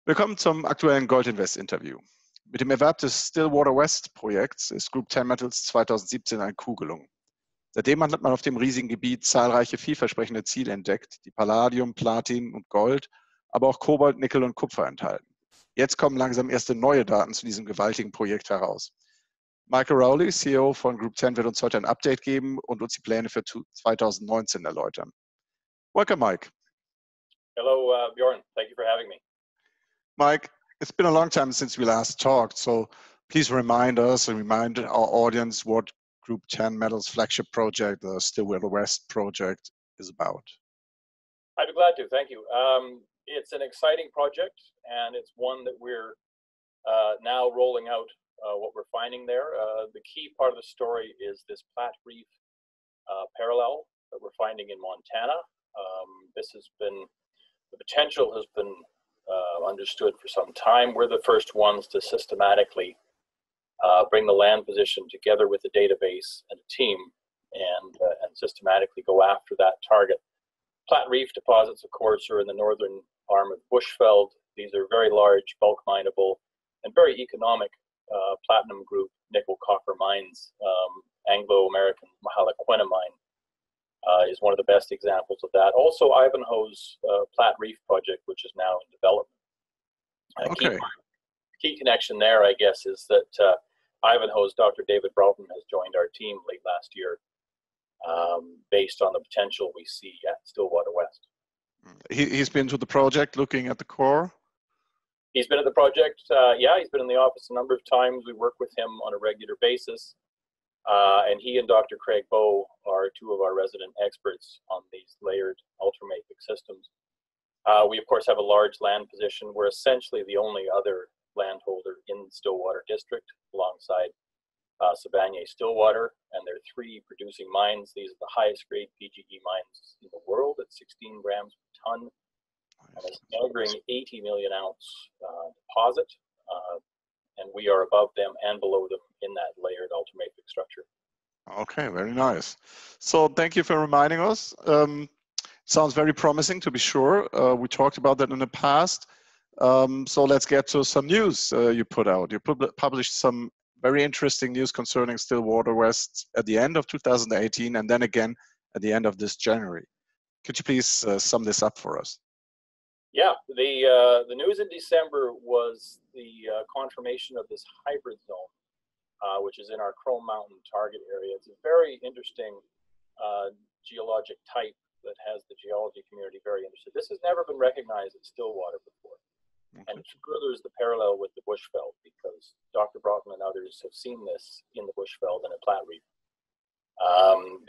Willkommen zum aktuellen Gold-Invest-Interview. Mit dem Erwerb des Stillwater West Projekts ist Group 10 Metals 2017 ein Coup gelungen. Seitdem hat man auf dem riesigen Gebiet zahlreiche vielversprechende Ziele entdeckt, die Palladium, Platin und Gold, aber auch Kobalt, Nickel und Kupfer enthalten. Jetzt kommen langsam erste neue Daten zu diesem gewaltigen Projekt heraus. Mike Rowley, CEO von Group 10, wird uns heute ein Update geben und uns die Pläne für 2019 erläutern. Welcome, Mike. Hello, Bjorn. Thank you for having me. Mike, it's been a long time since we last talked, so please remind us and remind our audience what Group 10 Metals flagship project, the Stillwater West project, is about. I'd be glad to, thank you. It's an exciting project, and it's one that we're now rolling out what we're finding there. The key part of the story is this Platreef paralel that we're finding in Montana. This has been, the potential has been understood for some time. We're the first ones to systematically bring the land position together with the database and a team and systematically go after that target. Platreef deposits, of course, are in the northern arm of Bushveld. These are very large, bulk mineable, and very economic platinum group nickel copper mines. Anglo-American Ivanhoe-Mine is one of the best examples of that. Also, Ivanhoe's Platreef project, which is now in development. Okay. Key connection there, I guess, is that Ivanhoe's Dr. David Broughton has joined our team late last year, based on the potential we see at Stillwater West. He's been to the project looking at the core? He's been at the project, yeah, he's been in the office a number of times. We work with him on a regular basis. And he and Dr. Craig Bowe are two of our resident experts on these layered ultramafic systems. We, of course, have a large land position. We're essentially the only other landholder in the Stillwater district alongside Sibanye-Stillwater, and there are 3 producing mines. These are the highest grade PGE mines in the world at 16 grams per ton, and a staggering 80 million ounce deposit. And we are above them and below them in that layered ultramafic structure. Okay, very nice. So thank you for reminding us. Sounds very promising, to be sure. We talked about that in the past. So let's get to some news you put out. You published some very interesting news concerning Stillwater West at the end of 2018 and then again at the end of this January. Could you please sum this up for us? Yeah, the news in December was the confirmation of this hybrid zone, which is in our Chrome Mountain target area. It's a very interesting geologic type that has the geology community very interested. This has never been recognized at Stillwater before. Okay. And it furthers the parallel with the Bushveld, because Dr. Broughton and others have seen this in the Bushveld and at Platreef.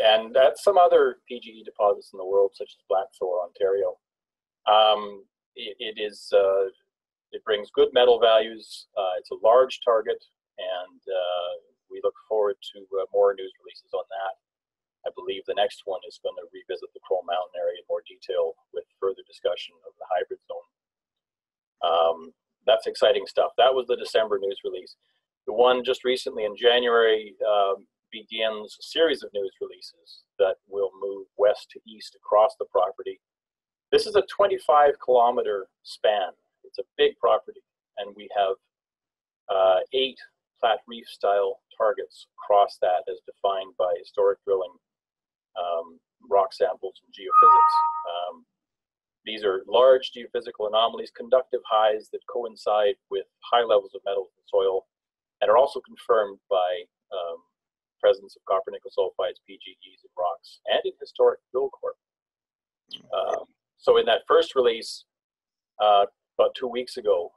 And at some other PGE deposits in the world, such as Black Thor, Ontario. It brings good metal values. It's a large target, and we look forward to more news releases on that. I believe the next one is going to revisit the Chrome Mountain area in more detail with further discussion of the hybrid zone. That's exciting stuff. That was the December news release. The one just recently in January begins a series of news releases that will move west to east across the property. This is a 25-kilometer span. It's a big property, and we have 8 Platreef-style targets across that as defined by historic drilling, rock samples, and geophysics. These are large geophysical anomalies, conductive highs that coincide with high levels of metals in soil, and are also confirmed by presence of copper nickel sulfides, PGEs, in rocks, and in historic drill core. So in that first release, about 2 weeks ago,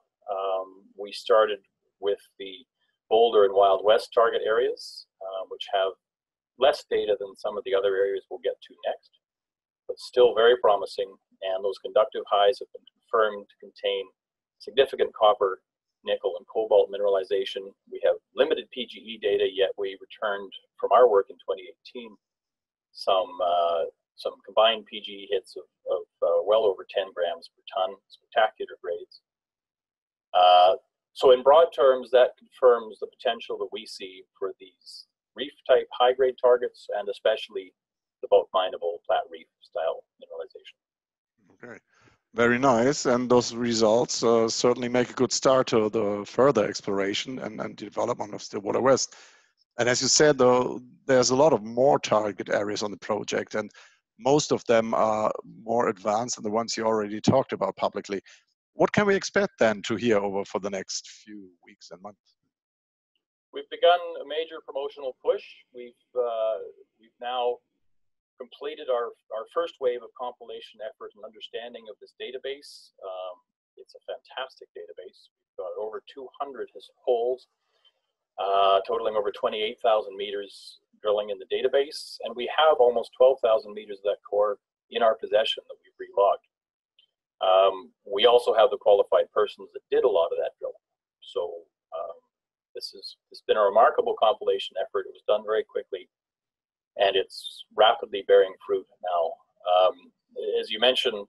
we started with the Boulder and Wild West target areas, which have less data than some of the other areas we'll get to next, but still very promising. And those conductive highs have been confirmed to contain significant copper, nickel, and cobalt mineralization. We have limited PGE data, yet we returned from our work in 2018 some combined PGE hits of well over 10 grams per ton, spectacular grades. So in broad terms, that confirms the potential that we see for these reef-type high-grade targets, and especially the bulk mineable Platreef style mineralization. Okay, Very nice, and those results certainly make a good start to the further exploration and development of Stillwater West. And as you said, though, there's a lot of more target areas on the project, and most of them are more advanced than the ones you already talked about publicly. What can we expect then to hear over for the next few weeks and months? We've begun a major promotional push. We've now completed our first wave of compilation effort and understanding of this database. It's a fantastic database. We've got over 200 holes, totaling over 28,000 meters drilling in the database, and we have almost 12,000 meters of that core in our possession that we've relogged. We also have the qualified persons that did a lot of that drilling. So it's been a remarkable compilation effort. It was done very quickly, and it's rapidly bearing fruit now. As you mentioned,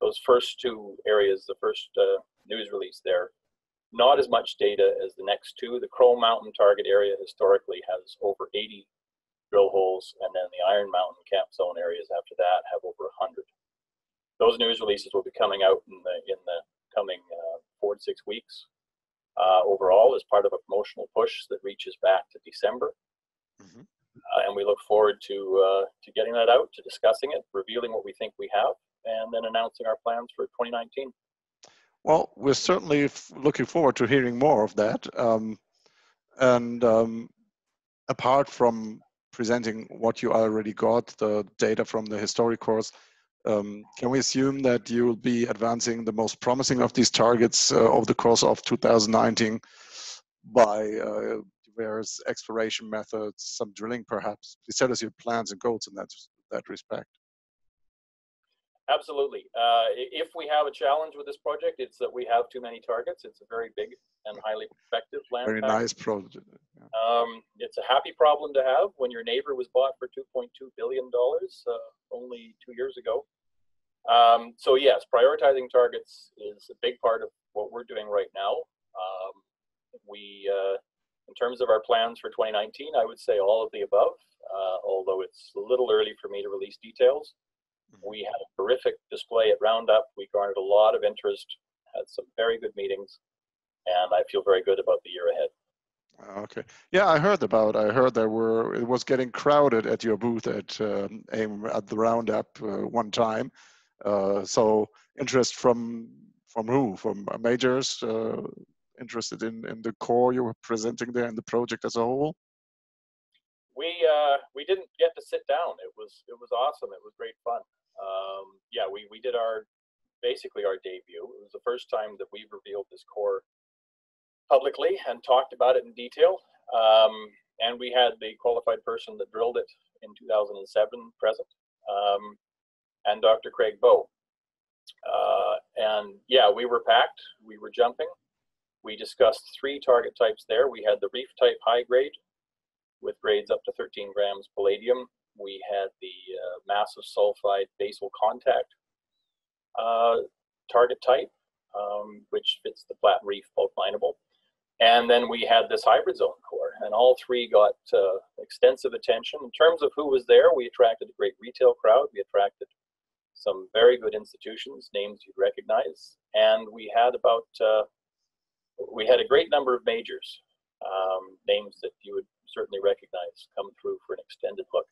those first two areas, the first news release there, not as much data as the next two. The Crow Mountain target area historically has over 80 drill holes, and then the Iron Mountain camp zone areas after that have over 100. Those news releases will be coming out in the coming 4 to 6 weeks. Overall, as part of a promotional push that reaches back to December. Mm-hmm. And we look forward to getting that out, to discussing it, revealing what we think we have, and then announcing our plans for 2019. Well, we're certainly looking forward to hearing more of that. Apart from presenting what you already got, the data from the historic course, can we assume that you will be advancing the most promising of these targets over the course of 2019 by various exploration methods, some drilling perhaps? Please tell us your plans and goals in that respect. Absolutely. If we have a challenge with this project, it's that we have too many targets. It's a very big and highly prospective land Very package. Nice project. Yeah. It's a happy problem to have when your neighbor was bought for $2.2 billion only 2 years ago. So yes, prioritizing targets is a big part of what we're doing right now. In terms of our plans for 2019, I would say all of the above, although it's a little early for me to release details. We had a terrific display at Roundup. We garnered a lot of interest, had some very good meetings, and I feel very good about the year ahead. Okay. Yeah, I heard it was getting crowded at your booth at the Roundup one time. So interest from who? From majors interested in the core you were presenting there and the project as a whole? We didn't get to sit down. It was awesome. It was great fun. Yeah, we did basically our debut. It was the first time that we've revealed this core publicly and talked about it in detail. And we had the qualified person that drilled it in 2007 present, and Dr. Craig Bowe. And yeah, we were packed. We were jumping. We discussed 3 target types there. We had the reef type high grade with grades up to 13 grams palladium. We had the massive sulfide basal contact target type, which fits the Platreef bulk mineable. And then we had this hybrid zone core, and all 3 got extensive attention. In terms of who was there, we attracted a great retail crowd. We attracted some very good institutions, names you'd recognize, and we had a great number of majors, names that you would certainly recognize come through for an extended look.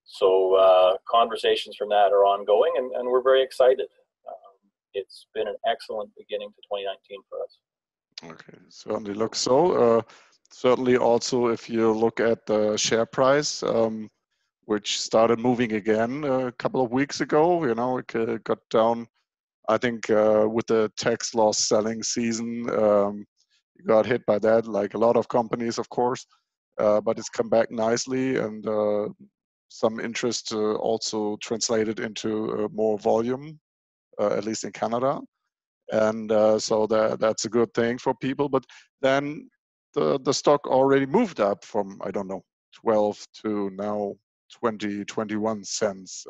So conversations from that are ongoing, and we're very excited. It's been an excellent beginning to 2019 for us. Okay, certainly looks so. Certainly also, if you look at the share price, which started moving again a couple of weeks ago, it got down, I think, with the tax loss selling season, it got hit by that, like a lot of companies, of course, but it's come back nicely, and some interest also translated into more volume, at least in Canada. And so that's a good thing for people. But then the stock already moved up from, I don't know, 12 to now 20, 21 cents.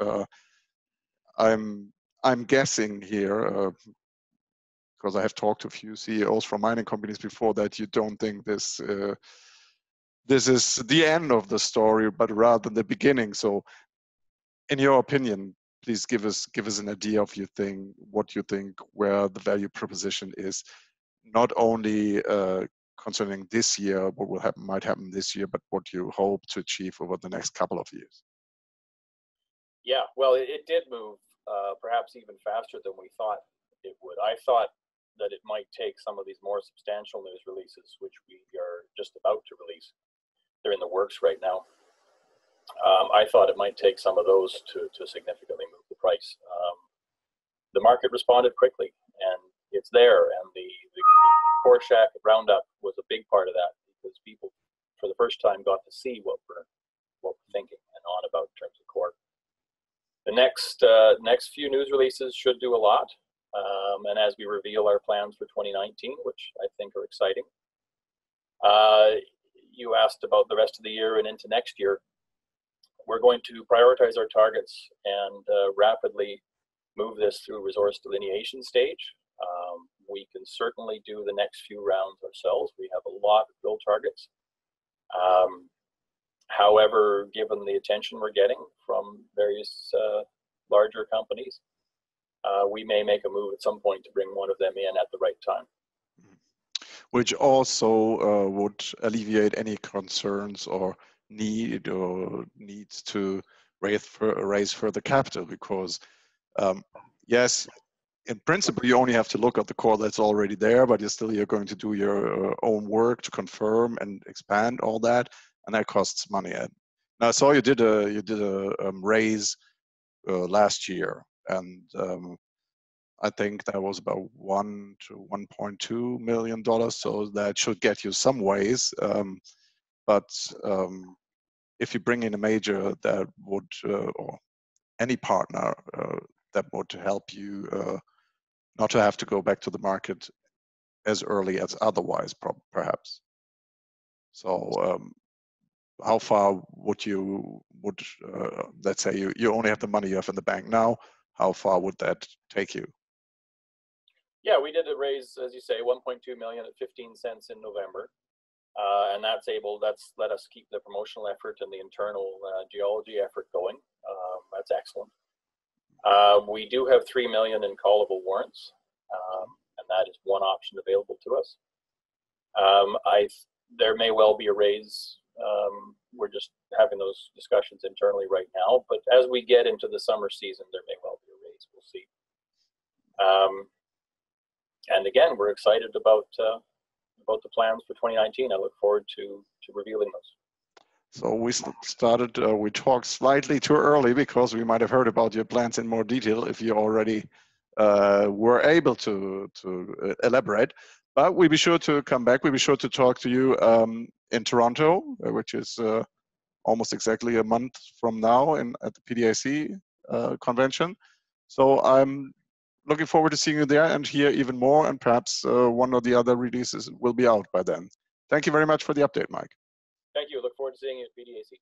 I'm guessing here, because I have talked to a few CEOs from mining companies before, that you don't think this is the end of the story, but rather the beginning. So in your opinion, please give us an idea of what you think where the value proposition is, not only concerning this year, what might happen this year, but what you hope to achieve over the next couple of years. Yeah, well, it did move perhaps even faster than we thought it would. I thought that it might take some of these more substantial news releases, which we are just about to release. They're in the works right now. I thought it might take some of those to significantly move the price. The market responded quickly, and it's there. And the core shack roundup was a big part of that, because people, for the first time, got to see what we're thinking and on about in terms of core. The next few news releases should do a lot. And as we reveal our plans for 2019, which I think are exciting, you asked about the rest of the year and into next year. We're going to prioritize our targets and rapidly move this through resource delineation stage. We can certainly do the next few rounds ourselves. We have a lot of drill targets. However, given the attention we're getting from various larger companies, we may make a move at some point to bring one of them in at the right time. Which also would alleviate any concerns or needs to raise further capital, because yes, in principle you only have to look at the core that's already there, but you're going to do your own work to confirm and expand all that, and that costs money. And now I saw you did a raise last year, and I think that was about $1 to $1.2 million, so that should get you some ways. But if you bring in a major that would, or any partner that would help you not to have to go back to the market as early as otherwise, perhaps. So how far would let's say you only have the money you have in the bank now, how far would that take you? Yeah, we did a raise, as you say, 1.2 million at 15 cents in November. And that's let us keep the promotional effort and the internal geology effort going. That's excellent. We do have 3 million in callable warrants, and that is one option available to us. There may well be a raise. We're just having those discussions internally right now, but as we get into the summer season, there may well be a raise. We'll see. And again, we're excited about the plans for 2019. I look forward to revealing those. So we talked slightly too early, because we might have heard about your plans in more detail if you already were able to elaborate. But we'll be sure to come back. We'll be sure to talk to you in Toronto, which is almost exactly a month from now at the PDAC convention. So I'm looking forward to seeing you there and hear even more, and perhaps one or the other releases will be out by then. Thank you very much for the update, Mike. Thank you. Look forward to seeing you at PDAC.